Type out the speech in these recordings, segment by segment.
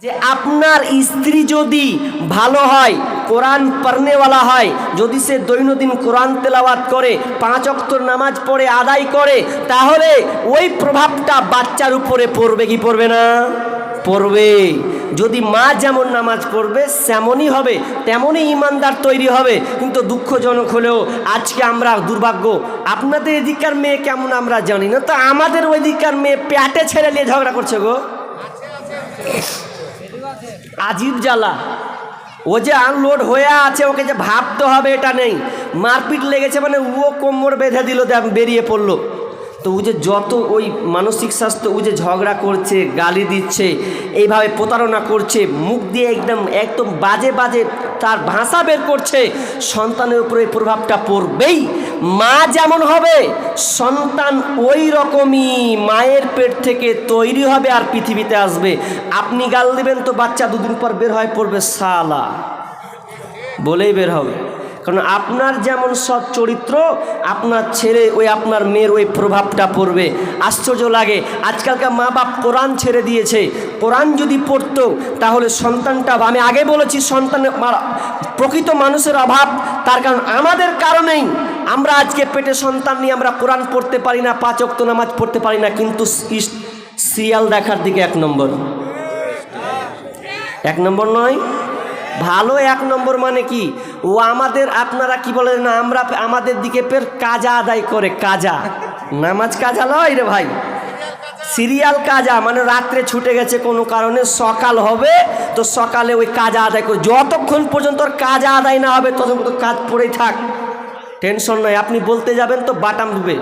যে আপনার স্ত্রী যদি ভালো হয়, কোরআন পড়নেওয়ালা হয়, যদি সে দৈনন্দিন কোরআন তেলাওয়াত করে, 5 ওয়াক্ত নামাজ পড়ে আদায় করে, তাহলে ওই প্রভাবটা বাচ্চার উপরে পড়বে কি পড়বে না? পড়বে। যদি মা যেমন নামাজ পড়বে তেমনই হবে, তেমনই ইমানদার তৈরি হবে। কিন্তু দুঃখজনক হলেও আজকে আমরা দুর্ভাগ্য, আপনাদের এদিককার মেয়ে কেমন আমরা জানি না, তো আমাদের ওই দিককার মেয়ে প্যাটে ছেড়ে নিয়ে ঝগড়া করছে গো। আজীব জ্বালা। ও যে আনলোড হয়ে আছে, ওকে যে ভাবতে হবে এটা নেই। মারপিট লেগেছে মানে ও কোমর বেঁধে দিল, বেরিয়ে পড়লো। তো ও যে যত ওই মানসিক স্বাস্থ্য, ও যে ঝগড়া করছে, গালি দিচ্ছে, এইভাবে প্রতারণা করছে, মুখ দিয়ে একদম বাজে বাজে তার ভাষা বের করছে, সন্তানের উপরে প্রভাবটা পড়বেই। মা যেমন হবে সন্তান ওই রকমই মায়ের পেট থেকে তৈরি হবে আর পৃথিবীতে আসবে। আপনি গাল দিবেন তো বাচ্চা 2 দিন পর বের হয় পড়বে শালা বলেই বের হবে। কারণ আপনার যেমন সৎ চরিত্র, আপনার ছেলে ওই আপনার মেয়ের ওই প্রভাবটা পড়বে। আশ্চর্য লাগে, আজকালকার মা বাপ কোরআন ছেড়ে দিয়েছে। কোরআন যদি পড়তো তাহলে সন্তানটা, আমি আগে বলেছি সন্তানের প্রকৃত মানুষের অভাব, তার কারণ আমাদের কারণেই আমরা আজকে পেটে সন্তান নিয়ে আমরা কোরআন পড়তে পারি না, 5 ওয়াক্ত নামাজ পড়তে পারি না। কিন্তু সিরিয়াল দেখার দিকে 1 নম্বর, 1 নম্বর নয়, ভালো 1 নম্বর। মানে কি, ও আমাদের, আপনারা কি বলেন না, আমরা আমাদের দিকে ফের কাজা আদায় করে। কাজা, নামাজ কাজা লয় রে ভাই, সিরিয়াল কাজা। মানে রাত্রে ছুটে গেছে কোনো কারণে, সকাল হবে তো সকালে ওই কাজা আদায় করে, যতক্ষণ পর্যন্ত কাজা আদায় না হবে ততক্ষণ তো কাজ পড়েই থাক, টেনশন নয়। আপনি বলতে যাবেন তো বাটাম ডুবে,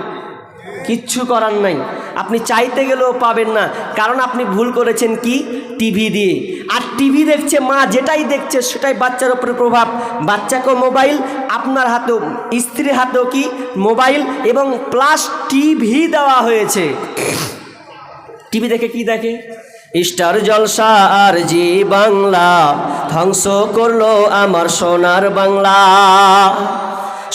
কিচ্ছু করার নাই। আপনি চাইতে গেলেও পাবেন না, কারণ আপনি ভুল করেছেন কি, টিভি দিয়ে। আর টিভি দেখছে মা, যেটাই দেখছে সেটাই বাচ্চার উপরে প্রভাব। বাচ্চাকেও মোবাইল, আপনার হাতেও, স্ত্রীর হাতেও কি মোবাইল, এবং প্লাস টিভি দেওয়া হয়েছে। টিভি দেখে কি দেখে, স্টার জলসা আর জি বাংলা, ধ্বংস করলো আমার সোনার বাংলা।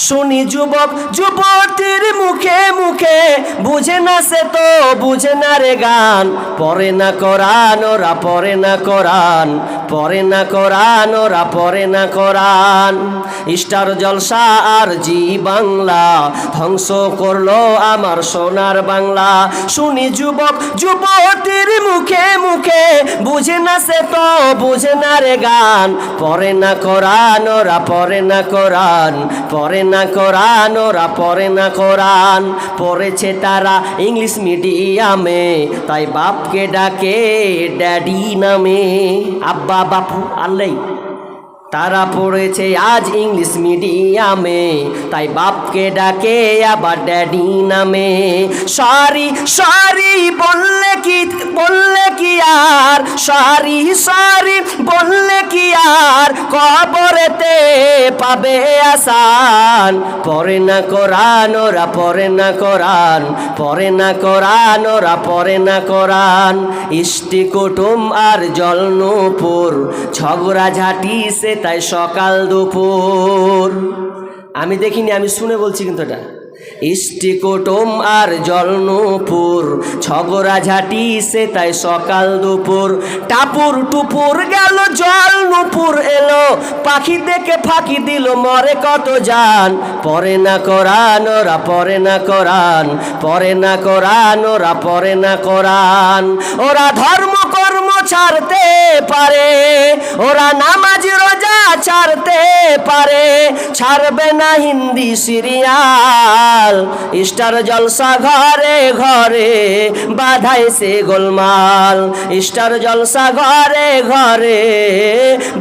শুনি যুবক যুবতীর মুখে মুখে, বুঝে না সে তো বুঝে না রে গান। পড়ে না কোরআন ওরা, পড়ে না কোরআন, পড়ে না কোরআন ওরা, পড়ে না কোরআন। স্টার জলসা আর জি বাংলা, ধ্বংস করলো আমার সোনার বাংলা। শুনি যুবক যুবতীর মুখে মুখে, বুঝে না সে তো বুঝে না রে গান। পড়ে না কোরআন ওরা, পড়ে না কোরআন, পড়ে না কোরআন ওরা, পড়ে না কোরআন। পড়েছে তারা ইংলিশ মিডিয়ামে, তাই বাপকে ডাকে ড্যাডি নামে। আব্বা বাপু আল্লাই, তারা পড়েছে আজ ইংলিশ মিডিয়ামে, তাই বাপকে ডাকে আবার ড্যাডি নামে। সরি সরি বললে কি আর, সরি সরি বললে কি আর, কবরেতে পাবে আসান। পড়ে না কোরআন ওরা, পড়ে না কোরআন, পড়ে না কোরআন ওরা, পড়ে না কোরআন। ইষ্টি কুটুম আর জলনুপুর, ঝগড়া ঝাঁটি সে তাই সকাল দুপুর। আমি দেখিনি, আমি শুনে বলছি কিন্তু এটা। ইষ্টি কুটুম আর জলনুপুর, ঝগড়া ঝাঁটি সে তাই সকাল দুপুর। টাপুর টুপুর গেল জল নুপুর এলো, পাখি দেখে ফাঁকি দিল মরে কত জান। পড়ে না কোরআন ওরা, পড়ে না কোরআন, পড়ে না কোরআন ওরা, পড়ে না কোরআন। ওরা ধর্ম কর্ম ছাড়তে পারে, ওরা নামাজ রোজা ছাড়তে পারে, ছাড়বে না হিন্দি সিরিয়াল। স্টার জলসা ঘরে ঘরে বাধাইছে গোলমাল, স্টার জলসা ঘরে ঘরে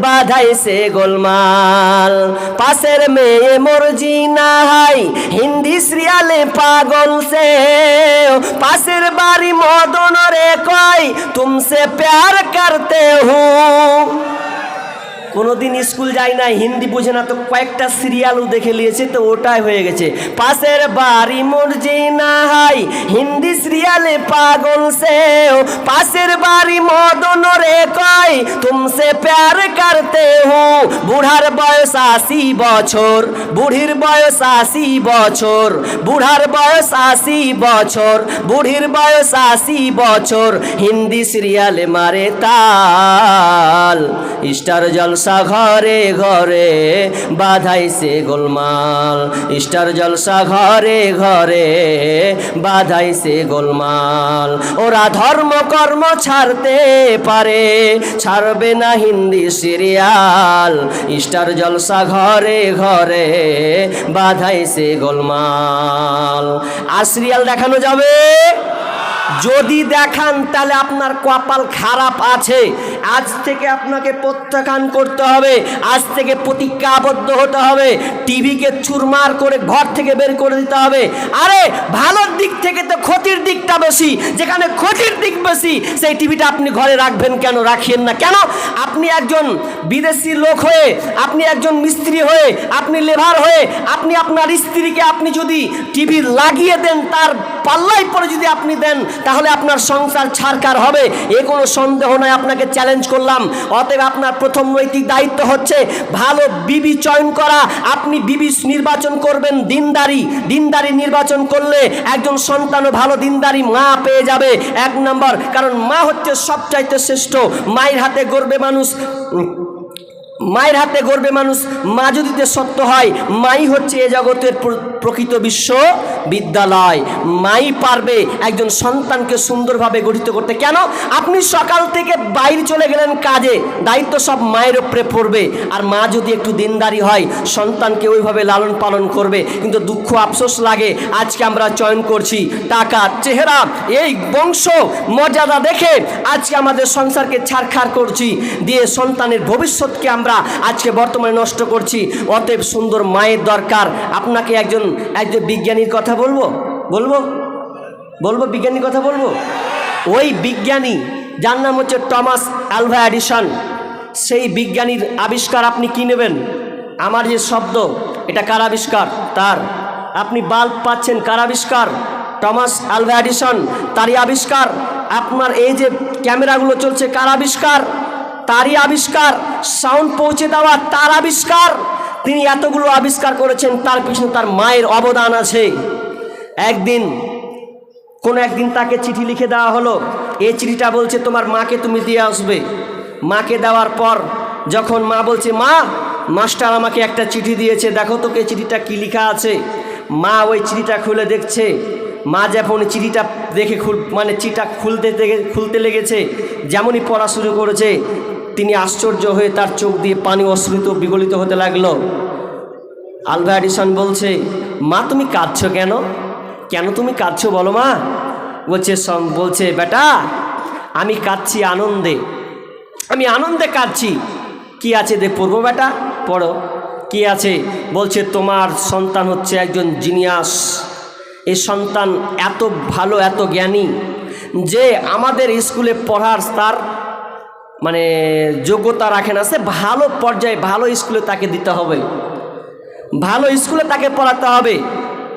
বাধাইছে গোলমাল। পাশের মেয়ে মর্জিনা হাই, হিন্দি সিরিয়ালে পাগল সে, পাশের বাড়ি মদন রে কয় তুমসে প্যার করতে হুঁ। কোনোদিন স্কুল যায় না, হিন্দি বুঝে না, তো কয়েকটা সিরিয়ালও দেখে নিয়েছে, তো ওটাই হয়ে গেছে। পাশের বাড়ি মর্জিনা হাই, হিন্দি সিরিয়ালে পাগল সে, পাশের বাড়ি মদন রে কয় তুমসে প্যার করতে হুঁ। বুড়ার বয়স 80 বছর, বুড়ির বয়স 80 বছর, বুড়ার বয়স 80 বছর, বুড়ির বয়স 80 বছর, হিন্দি সিরিয়ালে মারে তার। স্টার জলসা ঘরে ঘরে বাধাইছে গোলমাল, স্টার জলসা ঘরে ঘরে বাধাইছে গোলমাল। ওরা ধর্ম কর্ম ছাড়তে পারে, ছাড়বে না হিন্দি সিরিয়াল, স্টার জলসা ঘরে ঘরে বাধাইছে গোলমাল। আর সিরিয়াল দেখানো যাবে? যদি দেখান তাহলে আপনার কপাল খারাপ আছে। আজ থেকে আপনাকে প্রত্যাখ্যান করতে হবে, আজ থেকে প্রতিজ্ঞাবদ্ধ হতে হবে, টিভিকে চুরমার করে ঘর থেকে বের করে দিতে হবে। আরে ভালোর দিক থেকে তো ক্ষতির দিকটা বেশি, যেখানে ক্ষতির দিক বেশি সেই টিভিটা আপনি ঘরে রাখবেন কেন? রাখিয়েন না কেন? আপনি একজন বিদেশি লোক হয়ে, আপনি একজন মিস্ত্রি হয়ে, আপনি লেবার হয়ে, আপনি আপনার স্ত্রীকে আপনি যদি টিভি লাগিয়ে দেন, তার পাল্লায় পরে যদি আপনি দেন, তাহলে আপনার সংসার ছারখার হবে, এ কোনো সন্দেহ নয়। আপনাকে চ্যালেঞ্জ করলাম। অতএব আপনার প্রথম নৈতিক দায়িত্ব হচ্ছে ভালো বিবি চয়ন করা। আপনি বিবি নির্বাচন করবেন দিনদারি, দিনদারি নির্বাচন করলে একজন সন্তানও ভালো দিনদারি মা পেয়ে যাবে। এক নম্বর, কারণ মা হচ্ছে সবচাইতে শ্রেষ্ঠ। মায়ের হাতে গড়বে মানুষ, মায়ের হাতে গড়বে মানুষ। মা যদি সত্য হয়, মাই হচ্ছে এ জগতের প্রকৃত বিশ্ববিদ্যালয়। মাই পারবে একজন সন্তানকে সুন্দরভাবে গঠিত করতে। কেন? আপনি সকাল থেকে বাইরে চলে গেলেন কাজে, দায়িত্ব সব মায়ের উপরে পড়বে। আর মা যদি একটু দিনদারি হয়, সন্তানকে ওইভাবে লালন পালন করবে। কিন্তু দুঃখ আফসোস লাগে, আজকে আমরা চয়ন করছি টাকা, চেহারা, এই বংশ মর্যাদা দেখে আজকে আমাদের সংসারকে ছারখার করছি, দিয়ে সন্তানের ভবিষ্যৎকে আমরা আজকে বর্তমানে নষ্ট করছি। অতএব সুন্দর মায়ের দরকার। আপনাকে একজন বিজ্ঞানীর কথা বলবো, বিজ্ঞানীর কথা বলবো। ওই বিজ্ঞানী যার নাম হচ্ছে টমাস আলভা এডিসন, সেই বিজ্ঞানীর আবিষ্কার আপনি কি নেবেন? আমার যে শব্দ, এটা কার আবিষ্কার? তার। আপনি বাল্ব পাচ্ছেন, কার আবিষ্কার? টমাস আলভা এডিসন, তারই আবিষ্কার। আপনার এই যে ক্যামেরাগুলো চলছে, কার আবিষ্কার? তারই আবিষ্কার। সাউন্ড পৌঁছে দেওয়া, তার আবিষ্কার। তিনি এতগুলো আবিষ্কার করেছেন, তার পিছনে তার মায়ের অবদান আছে। একদিন তাকে চিঠি লিখে দেওয়া হলো। এই চিঠিটা বলছে তোমার মাকে তুমি দিয়ে আসবে। মাকে দেওয়ার পর যখন মা বলছে, মা, মাস্টার আমাকে একটা চিঠি দিয়েছে, দেখো তোকে চিঠিটা কি লেখা আছে। মা ওই চিঠিটা খুলে দেখছে। মা যখন চিঠিটা দেখে চিঠিটা খুলতে লেগেছে, যেমনই পড়া শুরু করেছে, তিনি আশ্চর্য হয়ে তার চোখ দিয়ে পানি অশ্রুত বিগলিত হতে লাগলো। আলভা এডিসন বলছে, মা তুমি কাঁদছো কেন? কেন তুমি কাঁদছো বলো মা? বলছে বেটা, আমি কাঁদছি আনন্দে, আমি আনন্দে কাঁদছি। কি আছে দে পড়বো বেটা, পড়ো। কি আছে? বলছে তোমার সন্তান হচ্ছে একজন জিনিয়াস। এই সন্তান এত ভালো, এত জ্ঞানী যে আমাদের স্কুলে পড়ার তার যোগ্যতা রাখে না। সে ভালো পর্যায়ে, ভালো স্কুলে তাকে দিতে হবে, ভালো স্কুলে তাকে পড়াতে হবে।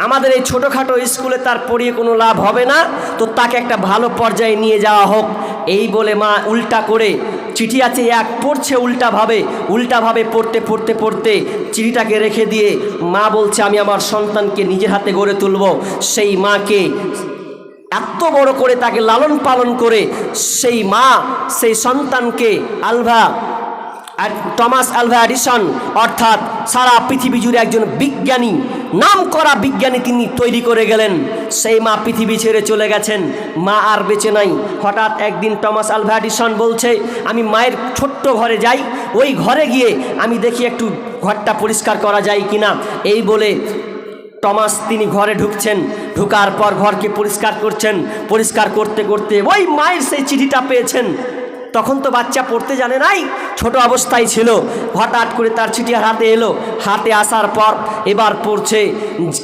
আমাদের এই ছোটোখাটো স্কুলে তার পড়িয়ে কোনো লাভ হবে না, তো তাকে একটা ভালো পর্যায়ে নিয়ে যাওয়া হোক। এই বলে মা উল্টা করে, চিঠি আছে এক, পড়ছে উল্টাভাবে পড়তে চিঠিটাকে রেখে দিয়ে মা বলছে আমি আমার সন্তানকে নিজের হাতে গড়ে তুলব। সেই মাকে এত বড় করে তাকে লালন পালন করে সেই মা সেই সন্তানকে টমাস আলভা এডিসন অর্থাৎ সারা পৃথিবী জুড়ে একজন বিজ্ঞানী, নাম করা বিজ্ঞানী তিনি তৈরি করে গেলেন। সেই মা পৃথিবী ছেড়ে চলে গেছেন, মা আর বেঁচে নাই। হঠাৎ একদিন টমাস আলভা এডিসন বলছে আমি মায়ের ছোট্ট ঘরে যাই, ওই ঘরে গিয়ে আমি দেখি একটু ঘরটা পরিষ্কার করা যায় কিনা। এই বলে টমাস তিনি ঘরে ঢুকছেন, ঢুকার পর ঘরকে পরিষ্কার করছেন। পরিষ্কার করতে করতে ওই মায়ের সেই চিঠিটা পেয়েছেন। তখন তো বাচ্চা পড়তে জানে নাই, ছোট অবস্থায় ছিল। হঠাৎ করে তার চিঠি হাতে এলো। হাতে আসার পর এবার পড়ছে,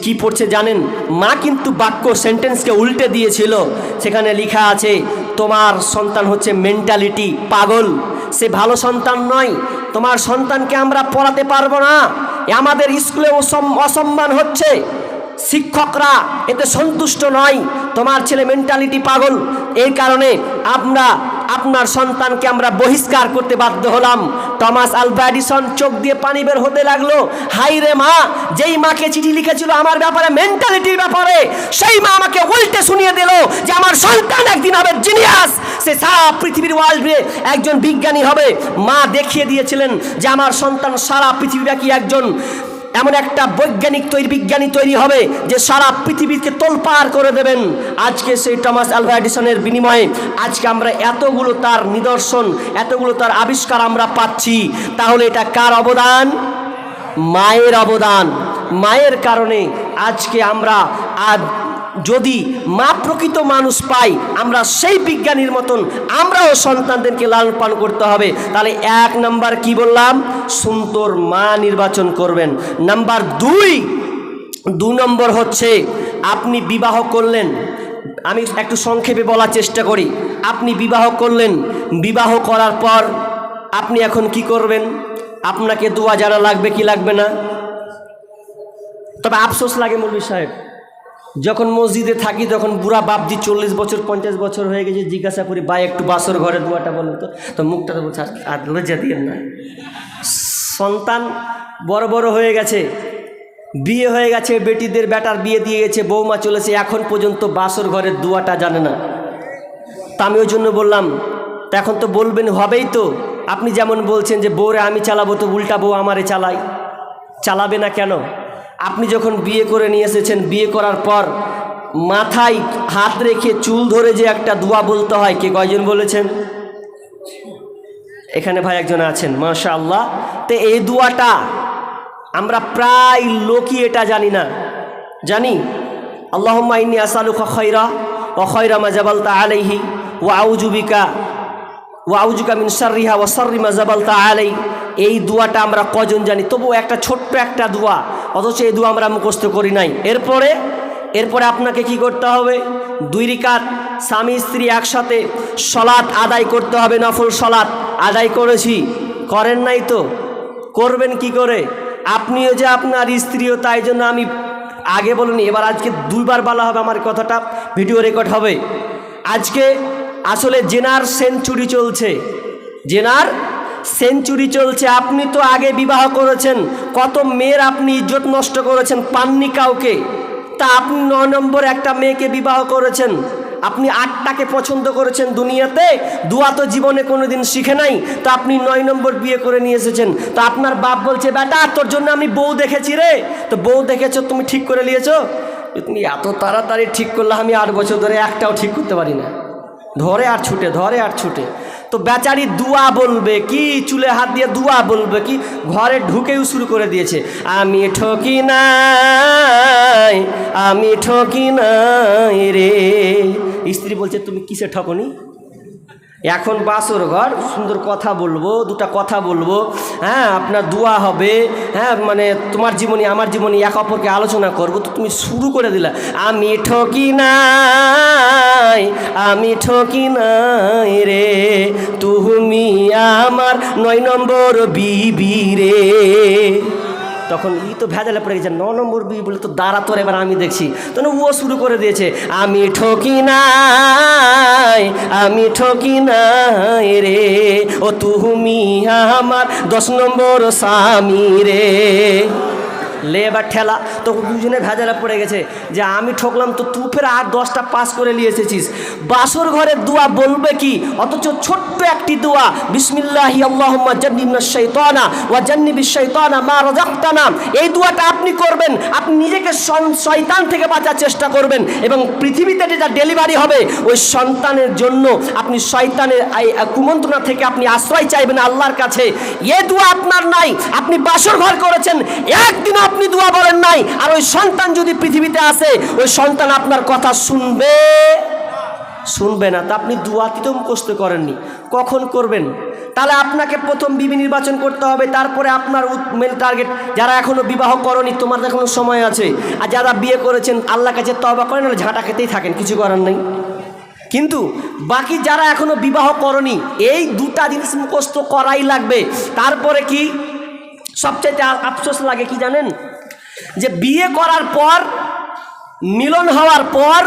কি পড়ছে জানেন? মা কিন্তু বাক্য সেন্টেন্সকে উল্টে দিয়েছিল। সেখানে লেখা আছে তোমার সন্তান হচ্ছে মেন্টালিটি পাগল, সে ভালো সন্তান নয়, তোমার সন্তানকে আমরা পড়াতে পারবো না, আমাদের স্কুলে অসম্মান হচ্ছে, শিক্ষকরা এতে সন্তুষ্ট নয়, তোমার ছেলে মেন্টালিটি পাগল, এই কারণে আমরা আপনার সন্তানকে আমরা বহিষ্কার করতে বাধ্য হলাম। টমাস আলভা এডিসন চোখ দিয়ে পানি বের হতে লাগলো। হাই রে মা, যেই মাকে চিঠি লিখেছিল আমার ব্যাপারে, মেন্টালিটির ব্যাপারে, সেই মা আমাকে উল্টে শুনিয়ে দিল যে আমার সন্তান একদিন হবে জিনিয়াস, সে সারা পৃথিবীর ওয়ার্ল্ডে একজন বিজ্ঞানী হবে। মা দেখিয়ে দিয়েছিলেন যে আমার সন্তান সারা পৃথিবীব্যাপী একজন এমন একটা বিজ্ঞানী তৈরি হবে যে সারা পৃথিবীকে তোলপাড় করে দেবেন। আজকে সেই টমাস আলভা এডিসনের বিনিময়ে আজকে আমরা এতগুলো তার নিদর্শন, এতগুলো তার আবিষ্কার আমরা পাচ্ছি। তাহলে এটা কার অবদান? মায়ের অবদান। মায়ের কারণে আজকে আমরা যদি মা প্রকৃত মানুষ পাই, আমরা সেই বিজ্ঞানীর মতন আমরাও সন্তানদেরকে লালন পালন করতে হবে। তাহলে 1 নাম্বার কি বললাম? সুন্দর মা নির্বাচন করবেন। নাম্বার 2 নম্বর হচ্ছে আপনি বিবাহ করলেন। আমি একটু সংক্ষেপে বলার চেষ্টা করি। আপনি বিবাহ করলেন, বিবাহ করার পর আপনি এখন কি করবেন? আপনাকে দোয়া জানা লাগবে কি লাগবে না? তবে আফসোস লাগে মৌলভী সাহেব, যখন মসজিদে থাকি তখন বুড়া বাপজি 40 বছর 50 বছর হয়ে গেছে, জিজ্ঞাসা করি ভাই একটু বাসর ঘরে দোয়াটা বলেন তো মুখটা তো বলছে আর লজ্জা দিয়েন না। সন্তান বড় বড় হয়ে গেছে, বিয়ে হয়ে গেছে, বেটিদের বেটার বিয়ে দিয়ে গেছে, বৌমা চলেছে, এখন পর্যন্ত বাসর ঘরের দোয়াটা জানে না। তা আমি ওই জন্য বললাম, তা এখন তো বলবেন হবেই তো। আপনি যেমন বলছেন যে বউরে আমি চালাবো, তো উল্টা বউ আমারে চালাবে না কেন? আপনি যখন বিয়ে করে নিয়ে এসেছেন, বিয়ে করার পর মাথায় হাত রেখে চুল ধরে যে একটা দোয়া বলতে হয়, কে কয়জন বলেছেন? এখানে ভাই একজন আছেন, মাশাআল্লাহ। তো এই দোয়াটা আমরা প্রায় লোকই এটা জানি না। জানি আল্লাহুম্মা ইন্নী আসআলুকা খায়রা ওয়া খায়রা মা জাবালতা আলাইহি ওয়া আউযুকা মিন শাররিহা ওয়া শাররি মা জাবালতা আলাইহি। এই দোয়াটা আমরা কজন জানি? তবু একটা ছোট্ট একটা দোয়া, অথচ এই দোয়া আমরা মুখস্থ করি নাই। এরপরে আপনাকে কি করতে হবে? 2 রাকাত স্বামী স্ত্রী একসাথে সালাত আদায় করতে হবে। নফল সালাত আদায় করেছি, করেন নাই তো করবেন কি করে? আপনিও যে আপনার স্ত্রীও, তাই জন্য আমি আগে বলিনি, এবার আজকে 2 বার বলা হবে, আমার কথাটা ভিডিও রেকর্ড হবে। আজকে আসলে জেনার সেঞ্চুরি চলছে। আপনি তো আগে বিবাহ করেছেন, কত মেয়ের আপনি ইজ্জত নষ্ট করেছেন, পাননি কাউকে। তা আপনি 9 নম্বর একটা মেয়েকে বিবাহ করেছেন, আপনি 8টাকে পছন্দ করেছেন দুনিয়াতে, দোয়া তো জীবনে কোনোদিন শিখে নাই, তো আপনি 9 নম্বর বিয়ে করে নিয়ে এসেছেন। তো আপনার বাপ বলছে বেটা তোর জন্য আমি বউ দেখেছি রে। তো বউ দেখেছো, তুমি ঠিক করে নিয়েছো? তুমি এত তাড়াতাড়ি ঠিক করলে আমি 8 বছর ধরে একটাও ঠিক করতে পারি না, ধরে আর ছুটে। তো বেচারি দুয়া বলবে কি, চুলে হাত দিয়ে দুয়া বলবে কি, ঘরে ঢুকেও শুরু করে দিয়েছে, আমি ঠকি নাই রে। স্ত্রী বলছে তুমি কিসে ঠকনি? এখন বাসর ঘর, সুন্দর কথা বলবো, 2টা কথা বলবো, হ্যাঁ আপনার দোয়া হবে, হ্যাঁ মানে তোমার জীবনী আমার জীবনী এক অপরকে আলোচনা করবো, তো তুমি শুরু করে দিলা আমি ঠকি নাই রে, তুমি আমার 9 নম্বর বিবি রে। তখন তো ভেজালে পড়ে গেছে, 9 নম্বর বিবি বলে তো দাঁড়া তোর এবার আমি দেখছি। তখন ও শুরু করে দিয়েছে আমি ঠকি নাই রে, ও তুমি আমার 10 নম্বর স্বামী রে। লে এবার ঠেলা, তো দুজনে ভেজালে পড়ে গেছে যে আমি ঠকলাম, তো তুই ফের আর 10টা পাস করে নিয়ে এসেছিস। বাসর ঘরের দোয়া বলবে কি, অথচ ছোট্ট একটি দোয়া, বিসমিল্লাহি আল্লাহুম্মা জান্নিবনাশ শাইতানা ওয়া জান্নিবিশ শাইতানা মা রাযাকতানা, এই দোয়াটা আপনি করবেন। আপনি নিজেকে শয়তান থেকে বাঁচার চেষ্টা করবেন, এবং পৃথিবীতে যেটা ডেলিভারি হবে ওই সন্তানের জন্য আপনি শয়তানের কুমন্ত্রণা থেকে আপনি আশ্রয় চাইবেন আল্লাহর কাছে। এই দোয়া আপনার নাই, আপনি বাসর ঘর করেছেন, একদিন আপনি দোয়া বলেন নাই, আর ওই সন্তান যদি পৃথিবীতে আসে, ওই সন্তান আপনার কথা শুনবে না। তা আপনি দোয়াটি তো মুখস্থ করেননি, কখন করবেন? তাহলে আপনাকে প্রথম বিবি নির্বাচন করতে হবে, তারপরে আপনার মেন টার্গেট যারা এখনো বিবাহ করনি, তোমার এখনো সময় আছে। আর যারা বিয়ে করেছেন আল্লাহর কাছে তওবা করেন, নাহলে ঝাঁটা খেতেই থাকেন, কিছু করার নেই। কিন্তু বাকি যারা এখনো বিবাহ করনি, এই 2টা জিনিস মুখস্থ করাই লাগবে। তারপরে কি সবচাইতে আফসোস লাগে কি জানেন? যে বিয়ে করার পর, মিলন হওয়ার পর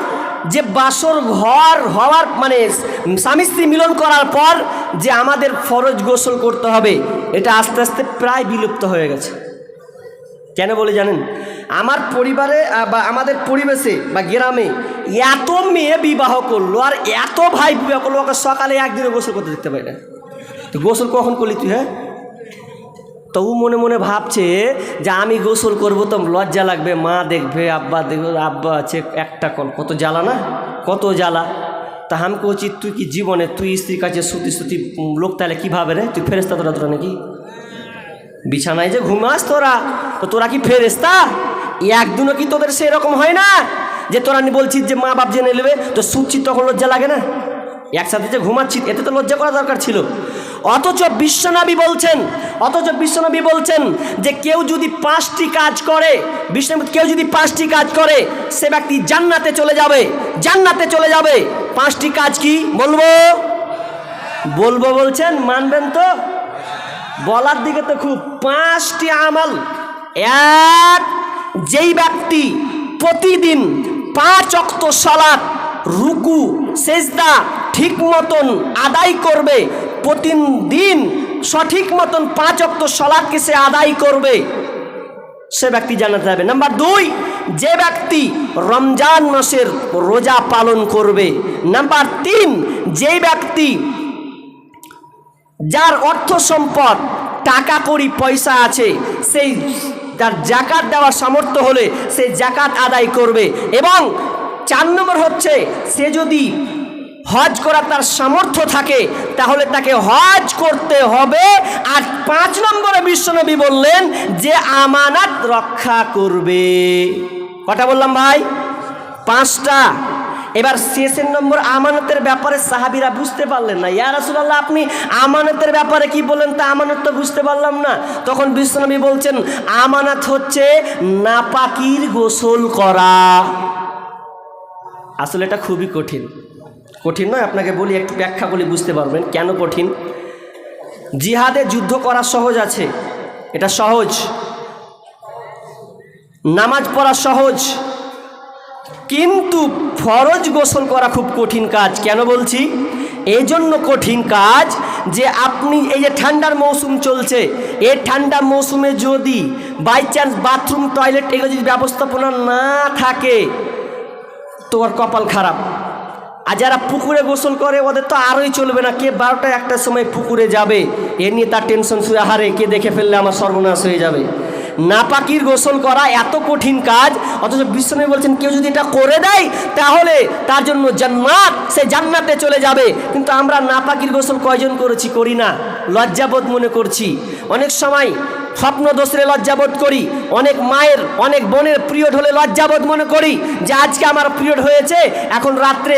যে বাসর ঘর হওয়ার মানে স্বামী স্ত্রী মিলন করার পর যে আমাদের ফরজ গোসল করতে হবে, এটা আস্তে আস্তে প্রায় বিলুপ্ত হয়ে গেছে। কেন বলে জানেন? আমার পরিবারে বা আমাদের পরিবেশে বা গ্রামে এত মেয়ে বিবাহ করলো আর এত ভাই বিবাহ করলো, ওকে সকালে একদিনও গোসল করতে দেখতে পাই না। তো গোসল কখন করলি তুই? হ্যাঁ, তো ও মনে মনে ভাবছে যে আমি গোসল করবো তো লজ্জা লাগবে, মা দেখবে, আব্বা দেখবে, আব্বা আছে একটা কত জ্বালা না, কত জ্বালা। তা আমাকে উচিত তুই কি জীবনে তুই স্ত্রীর কাছে সুতি লোক তাহলে কীভাবে রে? তুই ফেরেস্তা তোরা নাকি? বিছানায় যে ঘুমাস তোরা, তো তোরা কি ফেরেস্তা? একদিনও কি তোদের সেরকম হয় না যে তোরা বলছিস যে মা বাপ জেনে নেবে, তো শুচ্ছিস তখন লজ্জা লাগে না? একসাথে যে ঘুমাচ্ছিস এতে তো লজ্জা করা দরকার ছিল। অথচ বিশ্বনবী বলছেন যে কেউ যদি 5টি কাজ করে, কেউ যদি 5টি কাজ করে সে ব্যক্তি জান্নাতে চলে যাবে। 5টি কাজ কি বলবো বলছেন, মানবেন তো? বলার দিকে তো খুব 5টি আমল। এক, যেই ব্যক্তি প্রতিদিন 5 ওয়াক্ত সালাত রুকু সেজদা ঠিক মতন আদায় করবে, প্রতিদিন সঠিক মতন 5 ওয়াক্ত সালাতকে সে আদায় করবে, সে ব্যক্তি জান্নাতে যাবে। নাম্বার 2, যে ব্যক্তি রমজান মাসের রোজা পালন করবে। নাম্বার 3, যে ব্যক্তি যার অর্থ সম্পদ টাকা কড়ি পয়সা আছে, সেই তার জাকাত দেওয়ার সামর্থ্য হলে সে জাকাত আদায় করবে। এবং 4 নম্বর হচ্ছে, সে যদি হজ করার তার সামর্থ্য থাকে তাহলে তাকে হজ করতে হবে। আর 5 নম্বরে বিশ্বনবী বললেন যে আমানত রক্ষা করবে। কটা বললাম ভাই? 5টা। এবার শেষের নম্বর আমানতের ব্যাপারে সাহাবীরা বুঝতে পারলেন না। ইয়া রাসূলুল্লাহ, আপনি আমানতের ব্যাপারে কি বলেন? তা আমানত তো বুঝতে পারলাম না। তখন বিশ্বনবী বলছেন আমানত হচ্ছে নাপাকির গোসল করা। আসলে এটা খুবই কঠিন নয়, আপনাকে বলি, একটু ব্যাখ্যা বলি, বুঝতে পারবেন কেন কঠিন। জিহাদে যুদ্ধ করা সহজ আছে, এটা সহজ। নামাজ পড়া সহজ, কিন্তু ফরজ গোসল করা খুব কঠিন কাজ। কেন বলছি? এই জন্য কঠিন কাজ যে আপনি এই যে ঠান্ডার মৌসুম চলছে, এই ঠান্ডা মৌসুমে যদি বাই চান্স বাথরুম টয়লেট এগুলো যদি ব্যবস্থাপনা না থাকে তো ওর কপাল খারাপ। আর যারা পুকুরে গোসল করে ওদের তো আরোই চলবে না। কে 12টা 1টার সময় পুকুরে যাবে এ নিয়ে তার টেনশন শুয়ে, হারে কে দেখে ফেললে আমার সর্বনাশ হয়ে যাবে। নাপাকির গোসল করা এত কঠিন কাজ, অথচ বিশ্বনবী বলছেন কেউ যদি এটা করে দেয় তাহলে তার জন্য জান্নাত, সে জান্নাতে চলে যাবে। কিন্তু আমরা নাপাকির গোসল কয়জন করি না, লজ্জাবোধ মনে করছি। অনেক সময় স্বপ্ন দোষে লজ্জাবোধ করি, অনেক মায়ের অনেক বোনের পিরিয়ড হলে লজ্জাবোধ মনে করি যে আজকে আমার পিরিয়ড হয়েছে, এখন রাত্রে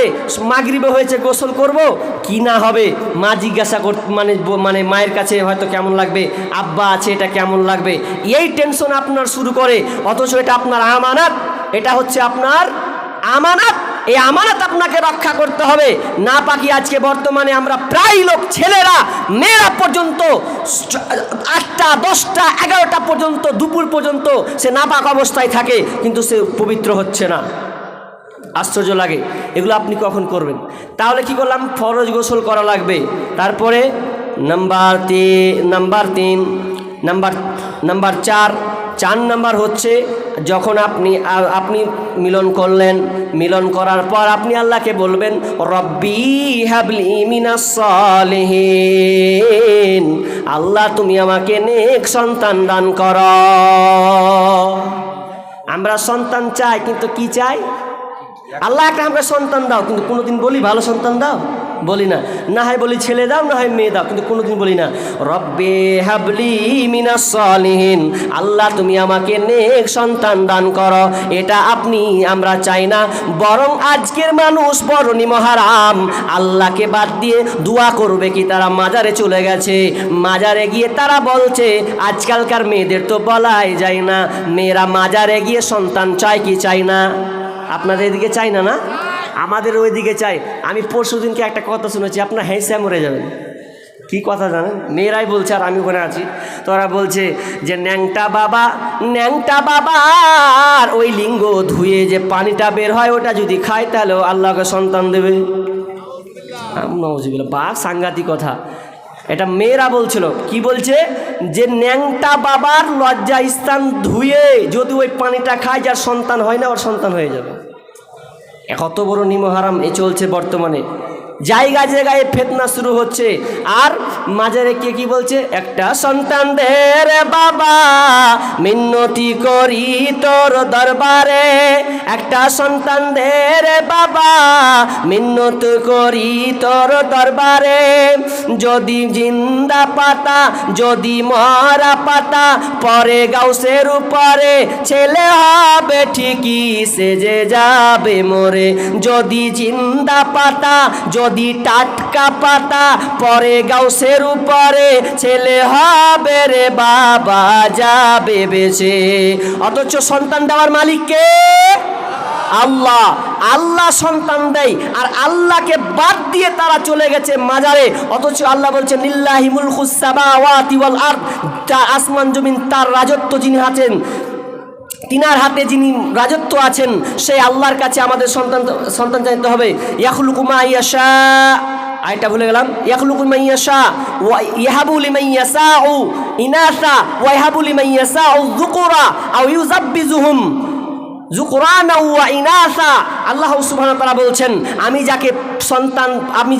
মাগরিবে হয়েছে, গোসল করব কি না হবে। মা জিজ্ঞাসা মানে মায়ের কাছে হয়তো কেমন লাগবে, আব্বা আছে এটা কেমন লাগবে, এই টেনশন আপনার শুরু করে। অথচ এটা আপনার আমানত, এটা হচ্ছে আপনার আমানত। এই আমানত আপনাকে রক্ষা করতে হবে। নাপাকি আজকে বর্তমানে আমরা প্রায় লোক, ছেলেরা মেয়েরা পর্যন্ত 8টা 10টা 11টা পর্যন্ত, দুপুর পর্যন্ত সে নাপাক অবস্থায় থাকে, কিন্তু সে পবিত্র হচ্ছে না। আশ্চর্য লাগে। এগুলো আপনি কখন করবেন? তাহলে কি করলাম? ফরজ গোসল করা লাগবে। তারপরে নাম্বার 4 নাম্বার হচ্ছে যখন আপনি মিলন করলেন, মিলন করার পর আপনি আল্লাহকে বলবেন রব্বি হাবলি মিনাস সালিহিন, আল্লাহ তুমি আমাকে নেক সন্তান দান করো। আমরা সন্তান চাই, কিন্তু কি চাই? আল্লাহ একটা আমরা সন্তান দাও, কিন্তু কোনোদিন বলি ভালো সন্তান দাও? বলি না। না হয় বলি ছেলে দাও, না হয় মেয়ে দাও, কিন্তু কোনোদিন বলি না রব্বে হাবলি মিনাস সালিহিন, আল্লাহ তুমি আমাকে নেক সন্তান দান করো। এটা আমরা চাই না। বরং আজকের মানুষ বড়নি মহারাম, আল্লাহকে বাদ দিয়ে দোয়া করবে কি? তারা মাজারে চলে গেছে। মাজারে গিয়ে তারা বলছে, আজকালকার মেয়েদের তো বলাই যায় না, মেয়েরা মাজারে গিয়ে সন্তান চায় কি চাই না? আপনাদের এদিকে চাই না? না, আমাদের ওইদিকে চাই। আমি পরশুদিনকে একটা কথা শুনেছি, আপনার হেসে মরে যাবেন। কি কথা জানেন, মেয়েরাই বলছে আর আমি ওখানে আছি, তো ওরা বলছে যে ন্যাংটা বাবার ওই লিঙ্গ ধুয়ে যে পানিটা বের হয় ওটা যদি খায় তাহলে আল্লাহকে সন্তান দেবে। নওয়াজুবিল্লাহ, বা সাংঘাতিক কথা। এটা মেয়েরা বলছিল, কি বলছে যে ন্যাংটা বাবার লজ্জা স্থান ধুয়ে যদি ওই পানিটা খায় যার সন্তান হয় না ওর সন্তান হয়ে যাবে। কত বড় নিমহারাম এ চলছে বর্তমানে, জায়গায় জায়গায় ফিতনা শুরু হচ্ছে। আর মাঝারে কে কি বলছে, একটা সন্তান দে রে বাবা মিন্নতি করি তোর দরবারে, একটা সন্তান দে রে বাবা মিন্নত করি তোর দরবারে, যদি জিন্দা পাতা যদি মরা পাতা পরে গাউসের উপরে ছেলে হবে ঠিকই সেজে যাবে মরে, যদি জিন্দা পাতা যদি টাটকা পাতা পরে গাউসের উপরে ছেলে হবে রে বাবা যাবে বেঁচে। অথচ সন্তান দেওয়ার মালিক কে? আল্লাহ। আল্লাহ সন্তান দেয়, আর আল্লাহকে বাদ দিয়ে তারা চলে গেছে মাজারে। অথচ আল্লাহ বলছেন লিল্লাহি মুলকুস সামাওয়াতি ওয়াল আরদ, আসমান জমিন তার রাজত্ব যিনি আছেন, তিনার হাতে যিনি রাজত্ব আছেন, সেই আল্লাহর কাছে আমাদের সন্তান চাইতে হবে। ইয়াখলুকু মা ইয়াশা, আয়টা ভুলে গেলাম, ইয়াখলুকু মা ইয়াশা ওয়া ইয়াহাবু লিমান ইয়াশাউ ইনাসা ওয়া ইয়াহাবু লিমান ইয়াশাউ যুকুরা আও ইউযাব্বিজুহুম যুকরানা ওয়া ইনাসা। আল্লাহ সুবহানাহু ওয়া তাআলা বলছেন, আমি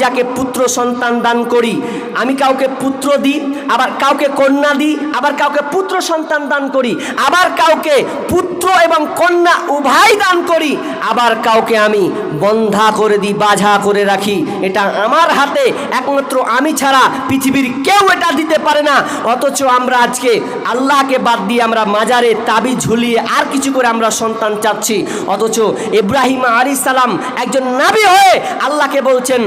যাকে পুত্র সন্তান দান করি, আমি কাউকে পুত্র দিই, আবার কাউকে কন্যা দিই, আবার কাউকে পুত্র সন্তান দান করি, আবার কাউকে পুত্র এবং কন্যা উভয় দান করি, আবার কাউকে আমি বন্ধা করে দিই, বাঝা করে রাখি। এটা আমার হাতে, একমাত্র আমি ছাড়া পৃথিবীর কেউ এটা দিতে পারে না। অথচ আমরা আজকে আল্লাহকে বাদ দিয়ে আমরা মাজারে তাবিজ ঝুলিয়ে আর কিছু করে আমরা সন্তান চাচ্ছি। অথচ ইব্রাহিম আলাইহিস সালাম একজন নবী হয়ে আল্লাহকে বলছেন,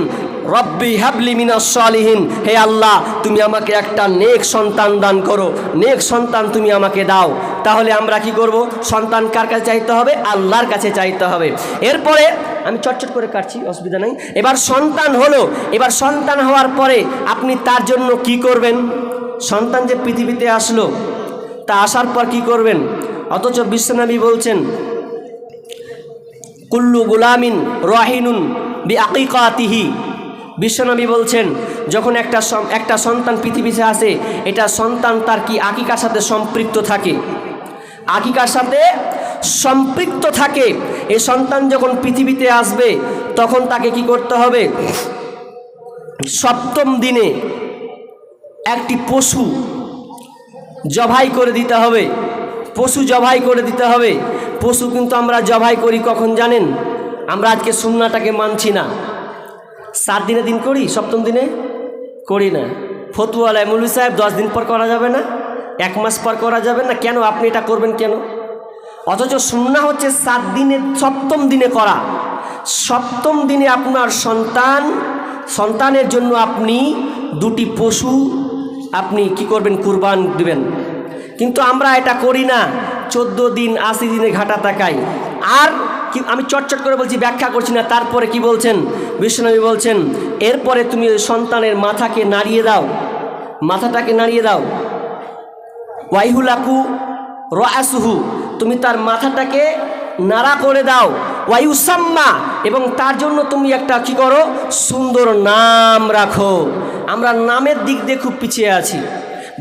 রব্বি হাবলি মিনাস সালিহিন, হে আল্লাহ তুমি আমাকে একটা নেক সন্তান দান করো, নেক সন্তান তুমি আমাকে দাও। তাহলে আমরা কি করব? সন্তান কার কাছে চাইতে হবে? আল্লাহর কাছে চাইতে হবে। এরপরে আমি চটচট করে কাটছি, অসুবিধা নাই। এবার সন্তান হলো, এবার সন্তান হওয়ার পরে আপনি তার জন্য কি করবেন? সন্তান যে পৃথিবীতে আসলো, তা আসার পর কি করবেন? অথচ বিশ্বনবী বলছেন, কুল্লু গুলামিন রাহিনুন বিআকিকাতিহি। বিশ্বনবী বলছেন, যখন একটা সন্তান পৃথিবীতে আসে, এটা সন্তান তার কি আকিকার সাথে সম্পৃক্ত থাকে, আকিকার সাথে সম্পৃক্ত থাকে। এই সন্তান যখন পৃথিবীতে আসবে তখন তাকে কি করতে হবে? সপ্তম দিনে একটি পশু জবাই করে দিতে হবে, পশু জবাই করে দিতে হবে। পশু কিন্তু আমরা জবাই করি কখন জানেন? আমরা আজকে সুন্নাহটাকে মানছি না, 7 দিনে দিন করি, সপ্তম দিনে করি না। ফতুয়ালায় মৌলভী সাহেব 10 দিন পর করা যাবে না, 1 মাস পর করা যাবে না, কেন আপনি এটা করবেন কেন? অথচ সুন্নাহ হচ্ছে 7 দিনে সপ্তম দিনে করা। সপ্তম দিনে আপনার সন্তানের জন্য আপনি 2টি পশু আপনি কি করবেন? কুরবান দিবেন। কিন্তু আমরা এটা করি না, 14 দিন 80 দিনে ঘাটা তাকাই। আর কি আমি চটচট করে বলছি, ব্যাখ্যা করছি না। তারপরে কি বলছেন বিশ্বনবী? বলছেন, এরপরে তুমি ওই সন্তানের মাথাকে নাড়িয়ে দাও, মাথাটাকে নাড়িয়ে দাও। ওয়াইহুলাকু রাসুহু, তুমি তার মাথাটাকে নাড়া করে দাও। ওয়ায়ুসাম্মা, এবং তার জন্য তুমি একটা কি করো? সুন্দর নাম রাখো। আমরা নামের দিক দিয়ে খুব পিছিয়ে আছি।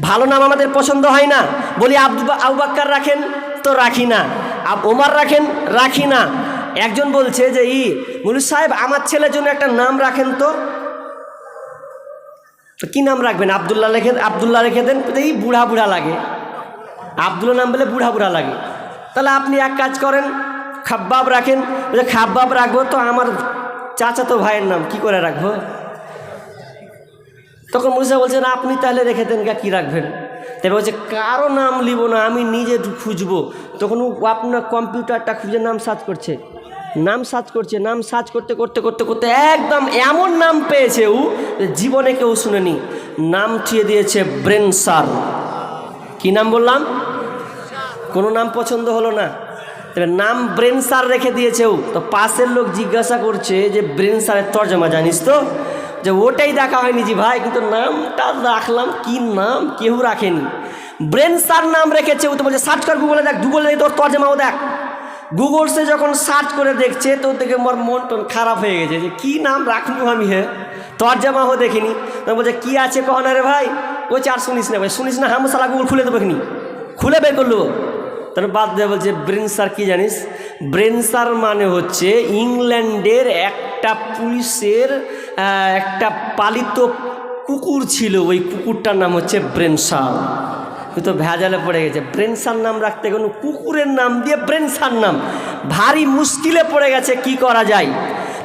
ভালো নাম আমাদের পছন্দ হয় না, বলি আবু বকর রাখেন তো রাখি না, ওমর রাখেন রাখি না। একজন বলছে যে মৌলভী সাহেব আমার ছেলের জন্য একটা নাম রাখেন তো। কি নাম রাখবেন? আবদুল্লাহ রেখে দেন, এই বুড়া বুড়া লাগে। আবদুল্লাহ নাম বলে বুড়া বুড়া লাগে। তাহলে আপনি এক কাজ করেন, খাব্বাব রাখেন। খাব্বাব রাখবো তো আমার চাচাতো ভাইয়ের নাম, কি করে রাখবো? তখন মুসা বলছেন, আপনি তাহলে রেখে দেন, কি রাখবেন? তাই বলছে, কারো নাম লিব না, আমি নিজে খুঁজবো। তখন আপনার কম্পিউটারটা খুঁজে নাম সার্চ করছে, নাম সার্চ করতে করতে করতে করতে একদম এমন নাম পেয়েছে জীবনে কেউ শুনেনি। নাম থিয়ে দিয়েছে ব্রেনসার। কি নাম বললাম? কোনো নাম পছন্দ হলো না, তবে নাম ব্রেনসার রেখে দিয়েছে। তো পাশের লোক জিজ্ঞাসা করছে যে ব্রেনসারের তর্জমা জানিস তো? যে ওটাই দেখা হয়নি জি ভাই, কিন্তু নামটা রাখলাম, কি নাম কেউ রাখেনি। ব্রেন স্যার নাম রেখেছে, ও তো বলছে সার্চ কর গুগলে, দেখ গুগলে তোর তর্জমাও দেখ। গুগলসে যখন সার্চ করে দেখছে তো দেখে আমার মন টন খারাপ হয়ে গেছে যে কী নাম রাখলু আমি, হ্যাঁ তর্জমাও দেখিনি। তখন বলছে কী আছে কখন রে ভাই, বলছে আর শুনিস না ভাই, শুনিস না, হাম সালা গুগল খুলে দেবো এখানি, খুলে বের করলো। তার বাদ দিয়ে বলছে ব্রেন স্যার কী জানিস, ব্রেন স্যার মানে হচ্ছে ইংল্যান্ডের একটা পুলিশের একটা পালিত কুকুর ছিল, ওই কুকুরটার নাম হচ্ছে ব্রেন স্যার। তো ভেজালে পড়ে গেছে, ব্রেন স্যার নাম রাখতে গেল কুকুরের নাম দিয়ে ব্রেন স্যার নাম, ভারী মুশকিলে পড়ে গেছে, কি করা যায়।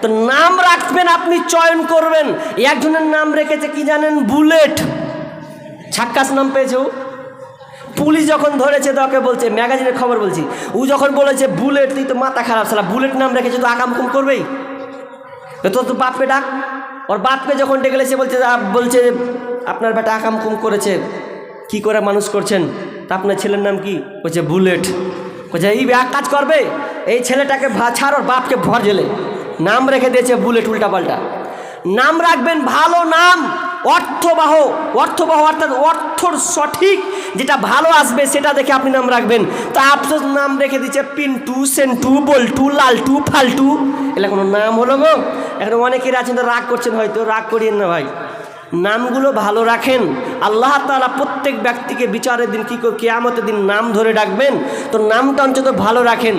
তো নাম রাখবেন আপনি চয়ন করবেন। একজনের নাম রেখেছে কি জানেন, বুলেট, ছাক্কাস নাম পেয়েছে ও। পুলিশ যখন ধরেছে তোকে বলছে, ম্যাগাজিনের খবর বলছি, ও যখন বলেছে বুলেট, তুই তো মাথা খারাপ সালা, বুলেট নাম রেখেছে তো আকামকুম করবেই, তো বাপকে ডাক। ওর বাপকে যখন ডেকে সে বলছে আপনার বেটা আকামকুম করেছে, কি করে মানুষ করছেন, তা আপনার ছেলের নাম কি, বলছে বুলেট। বলছে এই এক কাজ করবে, এই ছেলেটাকে ছাড়, ওর বাপকে ভর জেলে, নাম রেখে দিয়েছে বুলেট, উল্টাপাল্টা নাম রাখবেন। ভালো নাম, অর্থবহ অর্থাৎ অর্থর সঠিক যেটা ভালো আসবে সেটা দেখে আপনি নাম রাখবেন। তা আফসোস নাম রেখে দিচ্ছে পিন্টু, সেন্টু, বল্টু, লালটু, ফালটু, এগুলো কোনো নাম হলো গো? এখন অনেকের আছেন তো রাগ করছেন, হয়তো রাগ করিয়েন না ভাই, নামগুলো ভালো রাখেন। আল্লাহ তাআলা প্রত্যেক ব্যক্তিকে বিচারের দিন, কি কিয়ামতের দিন নাম ধরে ডাকবেন, তো নামটা অন্তত ভালো রাখেন।